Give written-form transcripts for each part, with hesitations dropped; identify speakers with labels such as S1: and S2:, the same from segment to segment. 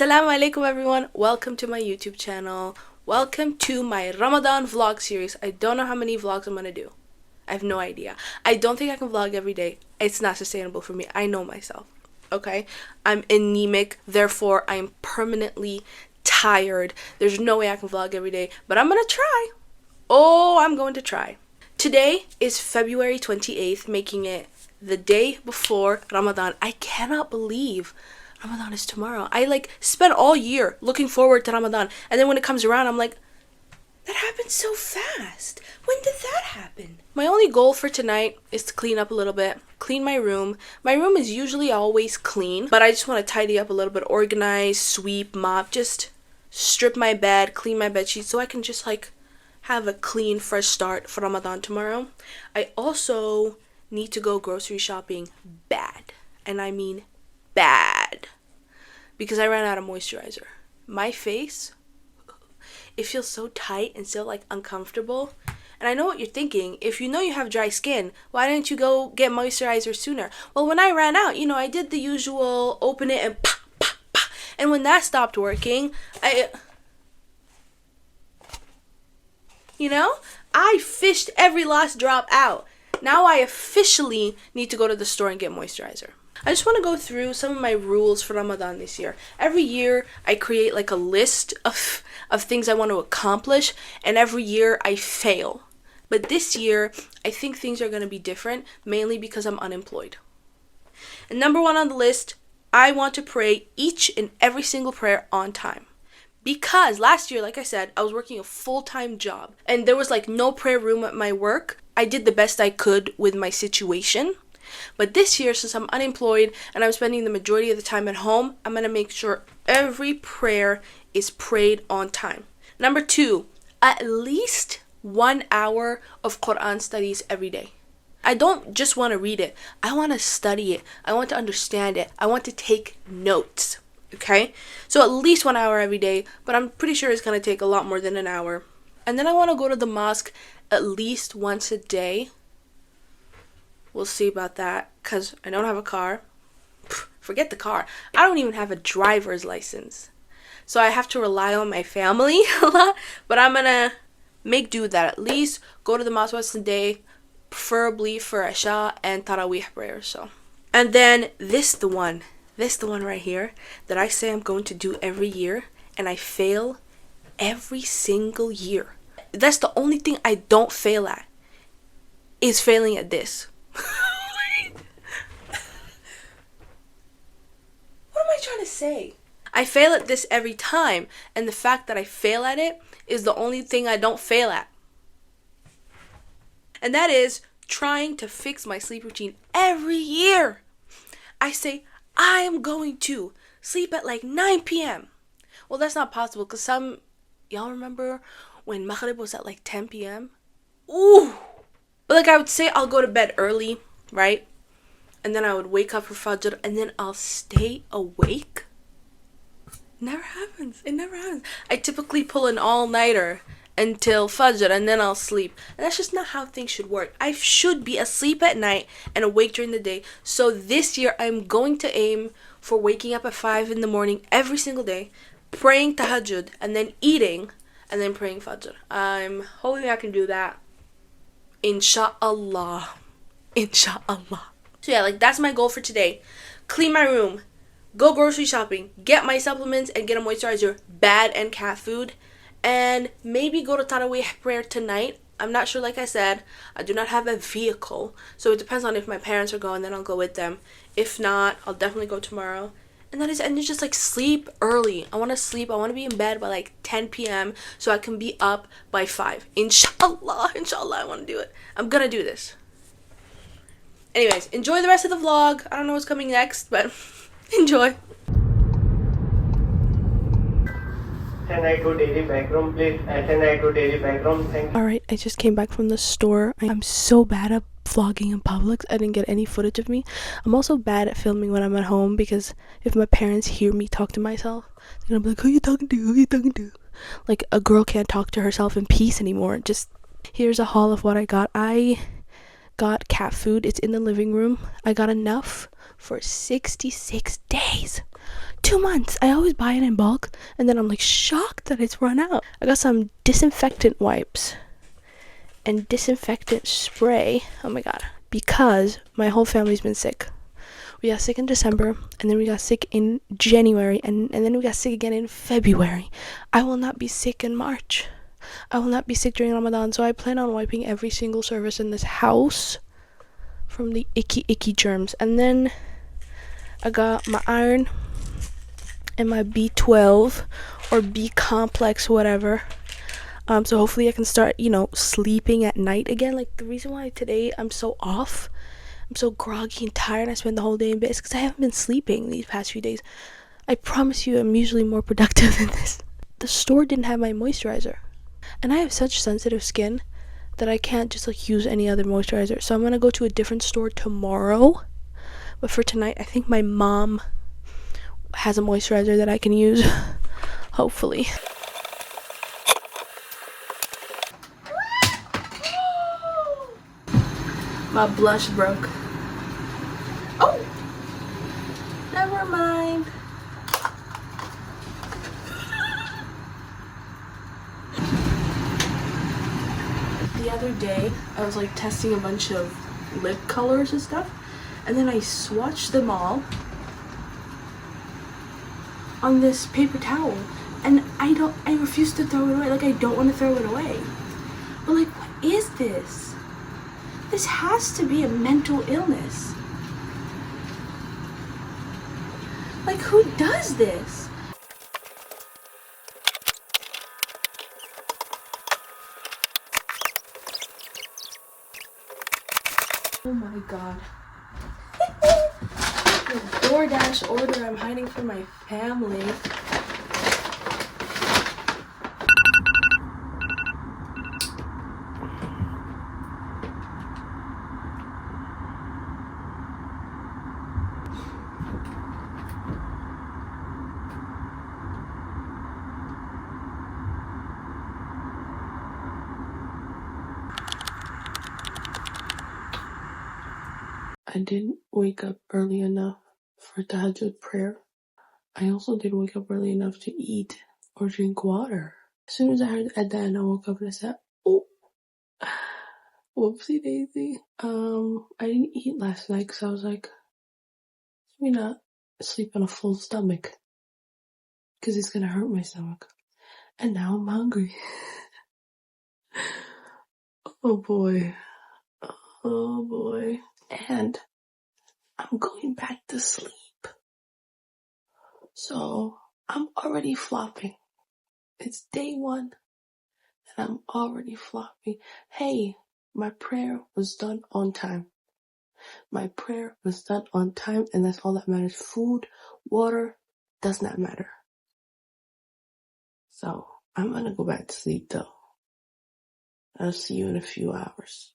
S1: Assalamu alaikum everyone, welcome to my YouTube channel. Welcome to my Ramadan vlog series. I don't know how many vlogs I'm gonna do. I have no idea. I don't think I can vlog every day. It's not sustainable for me. I know myself, okay? I'm anemic, therefore I'm permanently tired. There's no way I can vlog every day, but I'm gonna try. Oh, I'm going to try. Today is February 28th, making it the day before Ramadan. I cannot believe Ramadan is tomorrow. I spent all year looking forward to Ramadan, and then when it comes around, I'm like, that happened so fast. When did that happen? My only goal for tonight is to clean up a little bit, clean my room. My room is usually always clean, but I just want to tidy up a little bit, organize, sweep, mop, just strip my bed, clean my bed sheets so I can just have a clean, fresh start for Ramadan tomorrow. I also need to go grocery shopping bad, and I mean bad, because I ran out of moisturizer. My face, it feels so tight and so uncomfortable. And I know what you're thinking. If you know you have dry skin, why didn't you go get moisturizer sooner? Well, when I ran out, I did the usual open it and pop, pop, pop. And when that stopped working, I fished every last drop out. Now I officially need to go to the store and get moisturizer. I just want to go through some of my rules for Ramadan this year. Every year I create a list of things I want to accomplish, and every year I fail. But this year I think things are going to be different, mainly because I'm unemployed. And number one on the list, I want to pray each and every single prayer on time. Because last year, like I said, I was working a full-time job, and there was no prayer room at my work. I did the best I could with my situation. But this year, since I'm unemployed and I'm spending the majority of the time at home, I'm going to make sure every prayer is prayed on time. Number two, at least 1 hour of Quran studies every day. I don't just want to read it. I want to study it. I want to understand it. I want to take notes. Okay? So at least 1 hour every day, but I'm pretty sure it's going to take a lot more than an hour. And then I want to go to the mosque at least once a day. We'll see about that, because I don't have a car. Forget the car. I don't even have a driver's license. So I have to rely on my family a lot, but I'm going to make do with that. At least go to the mosque once a day, preferably for Isha and Taraweeh prayer. And then the one right here that I say I'm going to do every year, and I fail every single year. That's the only thing I don't fail at, is failing at this. What am I trying to say? I fail at this every time, and the fact that I fail at it is the only thing I don't fail at. And that is trying to fix my sleep routine every year. I say, I am going to sleep at 9 p.m. Well, that's not possible, because y'all remember when Maghrib was at 10 p.m.? Ooh! But I would say I'll go to bed early, right? And then I would wake up for Fajr, and then I'll stay awake. Never happens. It never happens. I typically pull an all-nighter until Fajr, and then I'll sleep. And that's just not how things should work. I should be asleep at night and awake during the day. So this year, I'm going to aim for waking up at 5 in the morning every single day, praying tahajjud, and then eating, and then praying Fajr. I'm hoping I can do that. Inshallah. Inshallah. So yeah, that's my goal for today. Clean my room, go grocery shopping, get my supplements, and get a moisturizer, bad and cat food, and maybe go to Taraweeh prayer tonight. I'm not sure, like I said. I do not have a vehicle, so it depends on if my parents are going, then I'll go with them. If not, I'll definitely go tomorrow. And then just sleep early. I want to sleep. I want to be in bed by 10 p.m. so I can be up by 5. Inshallah, I want to do it. I'm gonna do this. Anyways, enjoy the rest of the vlog. I don't know what's coming next, but enjoy.
S2: hanae to daily background, please. hanae to daily background, thank you.
S1: Alright, I just came back from the store. I'm so bad at vlogging in public. I didn't get any footage of me. I'm also bad at filming when I'm at home, because if my parents hear me talk to myself, they're gonna be like, who you talking to? Who you talking to? A girl can't talk to herself in peace anymore. Just, here's a haul of what I got. I got cat food. It's in the living room. I got enough for 66 days. 2 months. I always buy it in bulk, and then I'm like shocked that it's run out. I got some disinfectant wipes and disinfectant spray. Oh my god. Because my whole family's been sick. We got sick in December, and then we got sick in January, and then we got sick again in February. I will not be sick in March. I will not be sick during Ramadan, so I plan on wiping every single surface in this house from the icky germs. And then I got my iron and my B12 or B complex, whatever. So hopefully I can start, sleeping at night again. Like, the reason why today I'm so off, I'm so groggy and tired, I spend the whole day in bed, is because I haven't been sleeping these past few days. I promise you I'm usually more productive than this. The store didn't have my moisturizer, and I have such sensitive skin that I can't just use any other moisturizer. So I'm gonna go to a different store tomorrow, but for tonight I think my mom has a moisturizer that I can use. Hopefully. My blush broke. Oh! Never mind. The other day, I was testing a bunch of lip colors and stuff, and then I swatched them all on this paper towel, and I refuse to throw it away. I don't want to throw it away. But what is this? This has to be a mental illness. Who does this? Oh my god. The DoorDash order I'm hiding from my family. I didn't wake up early enough for Tahajjud prayer. I also didn't wake up early enough to eat or drink water. As soon as I heard the adhan, I woke up and I said, oh, whoopsie daisy. I didn't eat last night because I was like, let me not sleep on a full stomach because it's gonna hurt my stomach. And now I'm hungry. Oh boy. Oh boy. And I'm going back to sleep. So I'm already flopping. It's day 1 and I'm already flopping. Hey, my prayer was done on time. My prayer was done on time, and that's all that matters. Food, water, does not matter. So I'm gonna go back to sleep though. I'll see you in a few hours.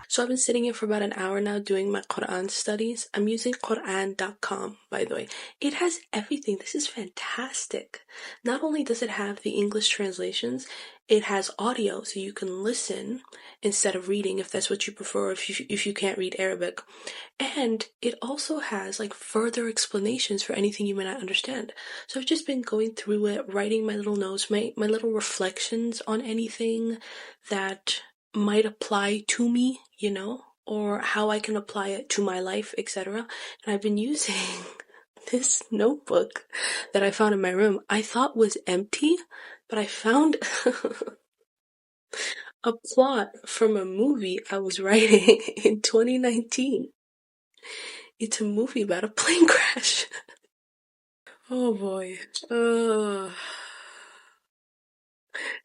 S1: So I've been sitting here for about an hour now doing my Quran studies. I'm using Quran.com, by the way. It has everything. This is fantastic. Not only does it have the English translations, it has audio, so you can listen instead of reading if that's what you prefer, if you can't read Arabic. And it also has further explanations for anything you may not understand. So I've just been going through it, writing my little notes, my little reflections on anything that might apply to me, or how I can apply it to my life, etc. And I've been using this notebook that I found in my room. I thought was empty, but I found a plot from a movie I was writing in 2019. It's a movie about a plane crash. Oh boy.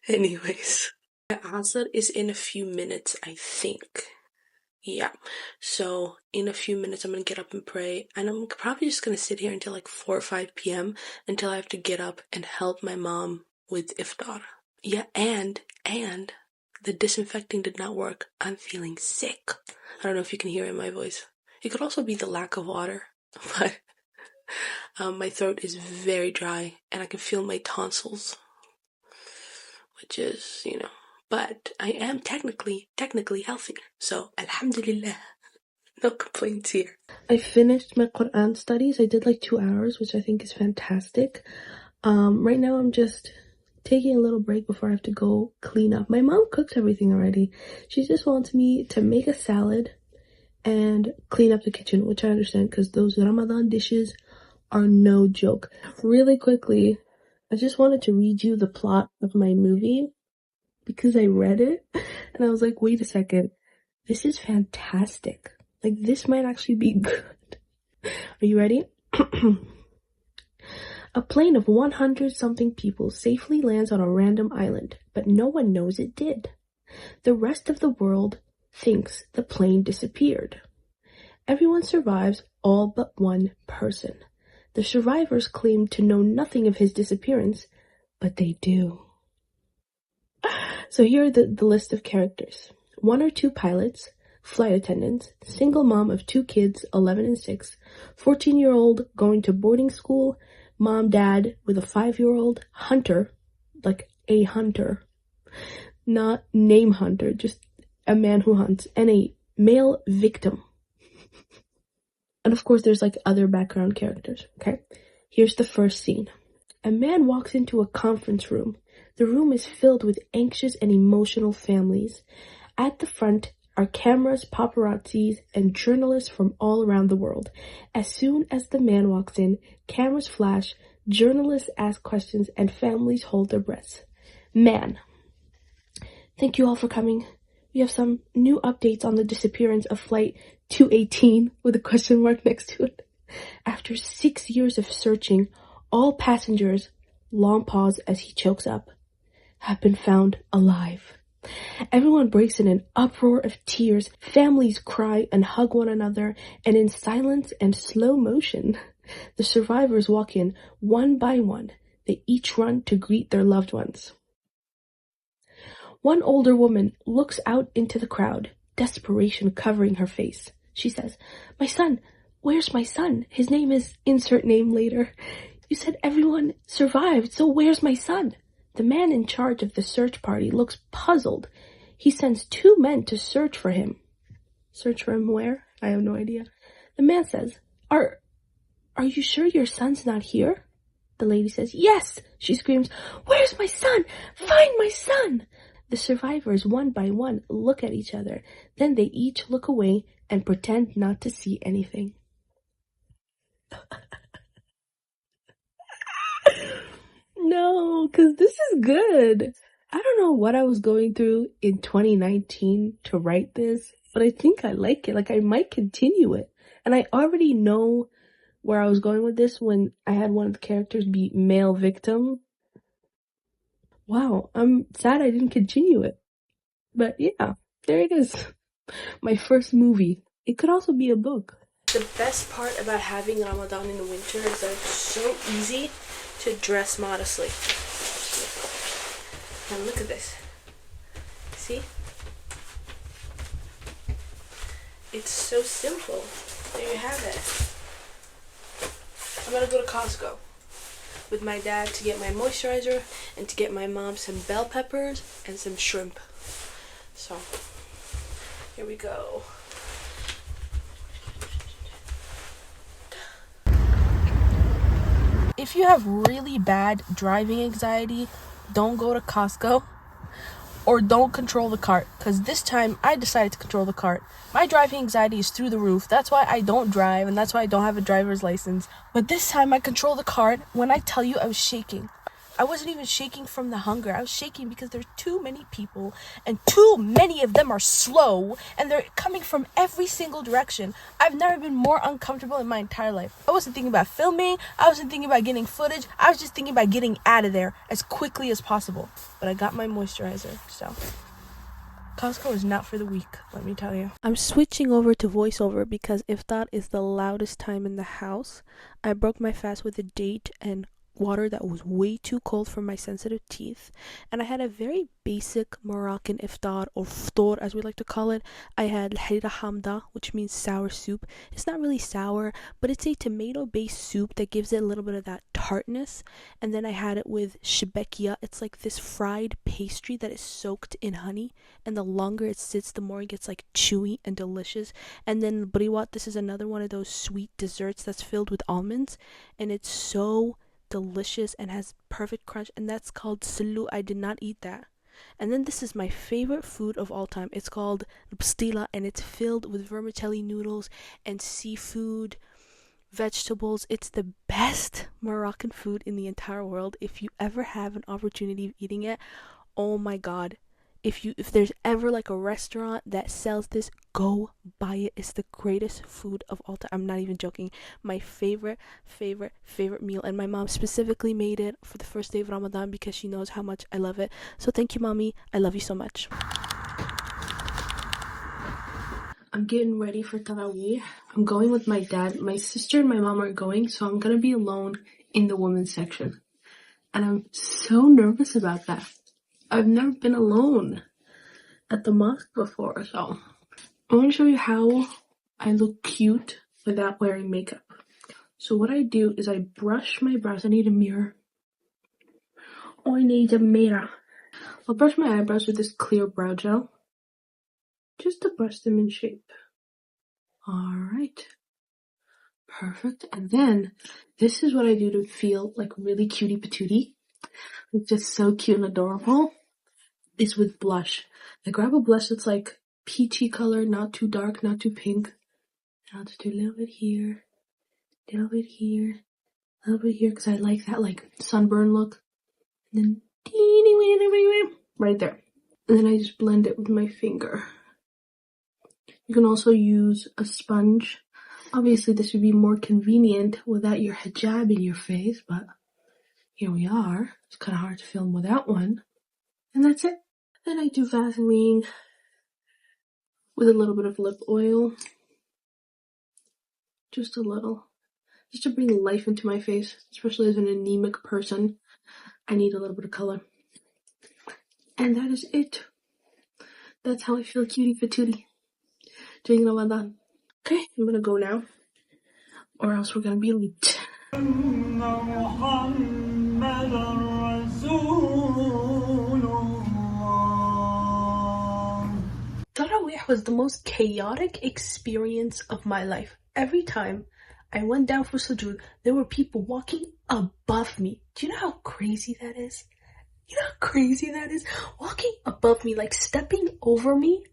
S1: Anyways. Asr is in a few minutes, I think. Yeah. So in a few minutes, I'm going to get up and pray. And I'm probably just going to sit here until 4 or 5 p.m. until I have to get up and help my mom with iftar. Yeah, and the disinfecting did not work. I'm feeling sick. I don't know if you can hear it in my voice. It could also be the lack of water, but my throat is very dry and I can feel my tonsils, which is, But I am technically healthy. So, alhamdulillah. No complaints here. I finished my Quran studies. I did like 2 hours, which I think is fantastic. Right now I'm just taking a little break before I have to go clean up. My mom cooks everything already. She just wants me to make a salad and clean up the kitchen, which I understand because those Ramadan dishes are no joke. Really quickly, I just wanted to read you the plot of my movie because I read it and I was like, wait a second, this is fantastic. Like, this might actually be good. Are you ready? A plane of 100-something people safely lands on a random island, but no one knows it did. The rest of the world thinks the plane disappeared. Everyone survives, all but one person. The survivors claim to know nothing of his disappearance, but they do. So here are the list of characters. 1 or 2 pilots, flight attendants, single mom of 2 kids, 11 and 6, 14-year-old going to boarding school, mom, dad with a 5-year-old, hunter, like a hunter, not name hunter, just a man who hunts, and a male victim. And of course there's like other background characters, okay? Here's the first scene. A man walks into a conference room. The room is filled with anxious and emotional families. At the front are cameras, paparazzis, and journalists from all around the world. As soon as the man walks in, cameras flash, journalists ask questions, and families hold their breaths. Man. Thank you all for coming. We have some new updates on the disappearance of Flight 218 with a question mark next to it. After 6 years of searching, all passengers, long pause as he chokes up, have been found alive. Everyone breaks in an uproar of tears. Families cry and hug one another, and in silence and slow motion, the survivors walk in one by one. They each run to greet their loved ones. One older woman looks out into the crowd, desperation covering her face. She says, "My son, where's my son? His name is insert name later. You said everyone survived, so where's my son?" The man in charge of the search party looks puzzled. He sends 2 men to search for him. Search for him where? I have no idea. The man says, Are you sure your son's not here?" The lady says, "Yes." She screams, "Where's my son? Find my son!" The survivors, one by one, look at each other. Then they each look away and pretend not to see anything. No, because this is good. I don't know what I was going through in 2019 to write this, but I think I like it. Like, I might continue it. And I already know where I was going with this when I had one of the characters be male victim. Wow, I'm sad I didn't continue it. But yeah, there it is. My first movie. It could also be a book. The best part about having Ramadan in the winter is that it's so easy to dress modestly. Now look at this. See? It's so simple. There you have it. I'm gonna go to Costco with my dad to get my moisturizer and to get my mom some bell peppers and some shrimp. So, here we go. If you have really bad driving anxiety, don't go to Costco or don't control the cart, because this time I decided to control the cart. My driving anxiety is through the roof. That's why I don't drive, and that's why I don't have a driver's license. But this time I control the cart. When I tell you I was shaking, I wasn't even shaking from the hunger. I was shaking because there's too many people, and too many of them are slow, and they're coming from every single direction. I've never been more uncomfortable in my entire life. I wasn't thinking about filming. I wasn't thinking about getting footage. I was just thinking about getting out of there as quickly as possible. But I got my moisturizer, so Costco is not for the weak, let me tell you. I'm switching over to voiceover because iftar is the loudest time in the house. I broke my fast with a date and water that was way too cold for my sensitive teeth, and I had a very basic Moroccan iftar, or ftor as we like to call it. I had lhira hamda, which means sour soup. It's not really sour, but it's a tomato based soup that gives it a little bit of that tartness. And then I had it with shebekia. It's like this fried pastry that is soaked in honey, and the longer it sits, the more it gets like chewy and delicious. And then briwat, this is another one of those sweet desserts that's filled with almonds, and it's so delicious and has perfect crunch, and that's called sulu. I did not eat that. And then this is my favorite food of all time. It's called pastila, and it's filled with vermicelli noodles and seafood, vegetables. It's the best Moroccan food in the entire world. If you ever have an opportunity of eating it, oh my god, if there's ever like a restaurant that sells this, go buy it. It's the greatest food of all time. I'm not even joking. My favorite meal, and my mom specifically made it for the first day of Ramadan because she knows how much I love it. So thank you, mommy. I love you so much. I'm getting ready for Tarawih. I'm going with my dad. My sister and my mom are going, so I'm gonna be alone in the women's section. And I'm so nervous about that. I've never been alone at the mosque before, so I want to show you how I look cute without wearing makeup. So what I do is I brush my brows. I need a mirror. Oh, I need a mirror. I'll brush my eyebrows with this clear brow gel, just to brush them in shape. Alright. Perfect. And then, this is what I do to feel like really cutie patootie. It's just so cute and adorable. Is with blush. I grab a blush that's like peachy color, not too dark, not too pink. And I'll just do a little bit here, a little bit here, a little bit here, because I like that like sunburn look. And then right there. And then I just blend it with my finger. You can also use a sponge. Obviously this would be more convenient without your hijab in your face, but here we are. It's kind of hard to film without one. And that's it. Then I do Vaseline with a little bit of lip oil. Just a little. Just to bring life into my face, especially as an anemic person. I need a little bit of color. And that is it. That's how I feel cutie patootie during Ramadan. Okay, I'm gonna go now, or else we're gonna be late. Tarawih was the most chaotic experience of my life. Every time I went down for sujood, there were people walking above me. Do you know how crazy that is? You know how crazy that is? Walking above me, like stepping over me.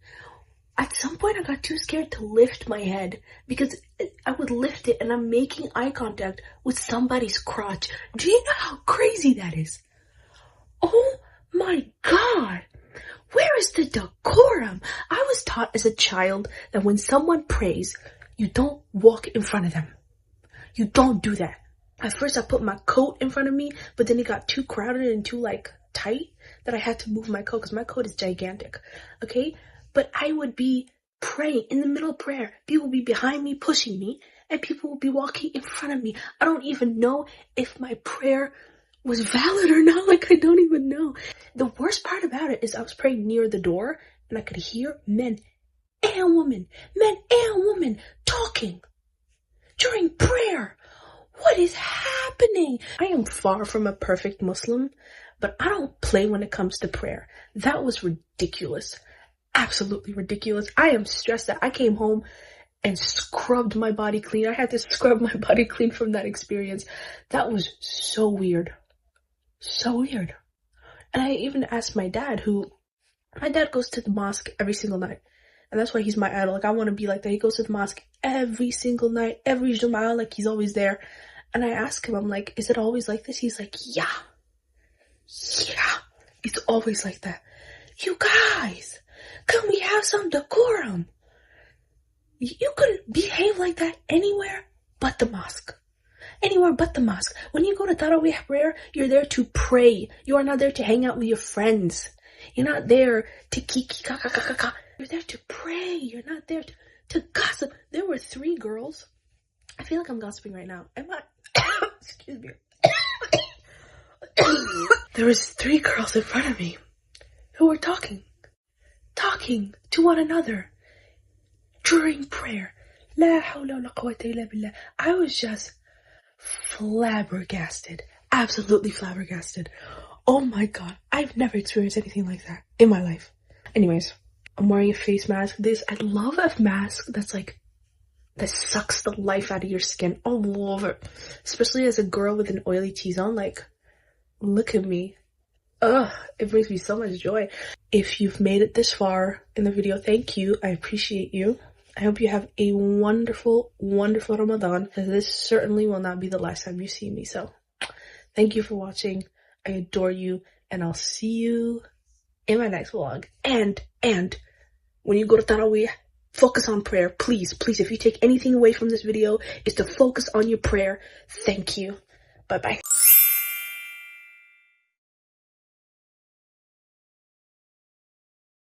S1: At some point I got too scared to lift my head because I would lift it and I'm making eye contact with somebody's crotch. Do you know how crazy that is? Oh my god! Where is the decorum? I was taught as a child that when someone prays, you don't walk in front of them. You don't do that. At first I put my coat in front of me, but then it got too crowded and too tight that I had to move my coat because my coat is gigantic. Okay? But I would be praying in the middle of prayer. People would be behind me pushing me, and people would be walking in front of me. I don't even know if my prayer was valid or not. Like, I don't even know. The worst part about it is I was praying near the door and I could hear men and women talking during prayer. What is happening? I am far from a perfect Muslim, but I don't play when it comes to prayer. That was ridiculous. Absolutely ridiculous. I am stressed out. I came home and scrubbed my body clean. I had to scrub my body clean from that experience. That was so weird. So weird. And I even asked my dad, my dad goes to the mosque every single night. And that's why he's my idol. Like, I want to be like that. He goes to the mosque every single night, every Jum'ah, like he's always there. And I asked him, I'm like, is it always like this? He's like, yeah, it's always like that. You guys, can we have some decorum? You could behave like that anywhere but the mosque. Anywhere but the mosque. When you go to Tarawih prayer, you're there to pray. You are not there to hang out with your friends. You're not there to kiki ka ka ka ka ka. You're there to pray. You're not there to gossip. There were 3 girls. I feel like I'm gossiping right now. Am I? Excuse me. there was 3 girls in front of me who were talking to one another during prayer. La hawla wa la quwwata illa billah. I was just flabbergasted. Absolutely flabbergasted. Oh my god. I've never experienced anything like that in my life. Anyways, I'm wearing a face mask. I love a mask that sucks the life out of your skin. I love it. Especially as a girl with an oily T-zone. Look at me. Ugh, it brings me so much joy. If you've made it this far in the video, thank you. I appreciate you. I hope you have a wonderful, wonderful Ramadan, because this certainly will not be the last time you see me. So, thank you for watching. I adore you, and I'll see you in my next vlog. And when you go to Taraweeh, focus on prayer. Please, if you take anything away from this video, is to focus on your prayer. Thank you. Bye-bye.